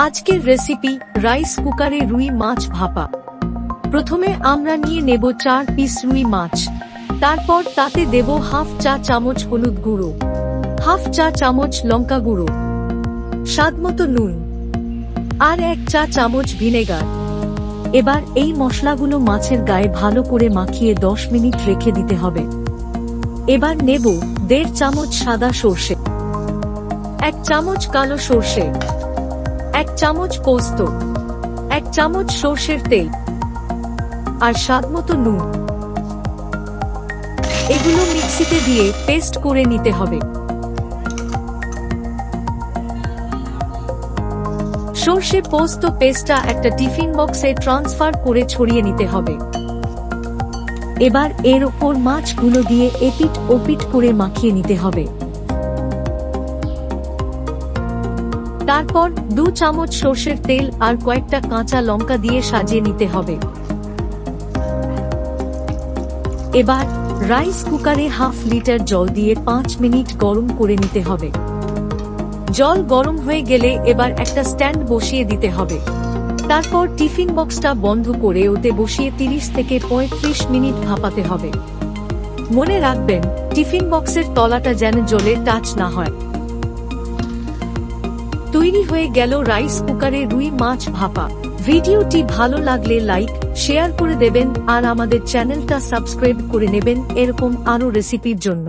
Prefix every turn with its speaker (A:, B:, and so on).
A: আজকের recipe rice কুকারে রুই মাছ ভাপা। প্রথমে আমরা নিয়ে নেব 4 পিস রুই মাছ। তারপর তাতে দেব হাফ চা চামচ হলুদ গুঁড়ো, হাফ চা চামচ লঙ্কা গুঁড়ো, স্বাদমতো নুন আর 1 চা চামচ ভিনেগার। এবার এই মশলাগুলো মাছের গায়ে ভালো করে মাখিয়ে 10 মিনিট রেখে দিতে হবে। এবার নেব 1.5 চামচ সাদা সর্ষে, 1 চামচ কালো সর্ষে, 1 চামচ পোস্ত, 1 চামচ সর্ষের তেল আর স্বাদমতো নুন। এগুলো মিক্সিতে দিয়ে পেস্ট করে নিতে হবে। সর্ষে পোস্ত পেস্টটা একটা টিফিন বক্সে ট্রান্সফার করে ছড়িয়ে নিতে হবে। এবার এর ওপর মাছগুলো দিয়ে এপিট ওপিট করে মাখিয়ে নিতে হবে। তারপর 2 চামচ সর্ষের তেল আর কয়েকটা কাঁচা লঙ্কা দিয়ে সাজিয়ে নিতে হবে। এবার রাইস কুকারে হাফ লিটার জল দিয়ে 5 মিনিট গরম করে নিতে হবে। জল গরম হয়ে গেলে এবার একটা স্ট্যান্ড বসিয়ে দিতে হবে। তারপর টিফিন বক্সটা বন্ধ করে ওতে বসিয়ে 30 থেকে 35 মিনিট ভাপাতে হবে। মনে রাখবেন, টিফিন বক্সের তলাটা যেন জলে টাচ না হয়। তৈরি হয়ে গেল রাইস কুকারে রুই মাছ ভাপা। ভিডিওটি ভালো লাগলে লাইক, শেয়ার করে দেবেন আর আমাদের চ্যানেলটা সাবস্ক্রাইব করে নেবেন এরকম আরো রেসিপির জন্য।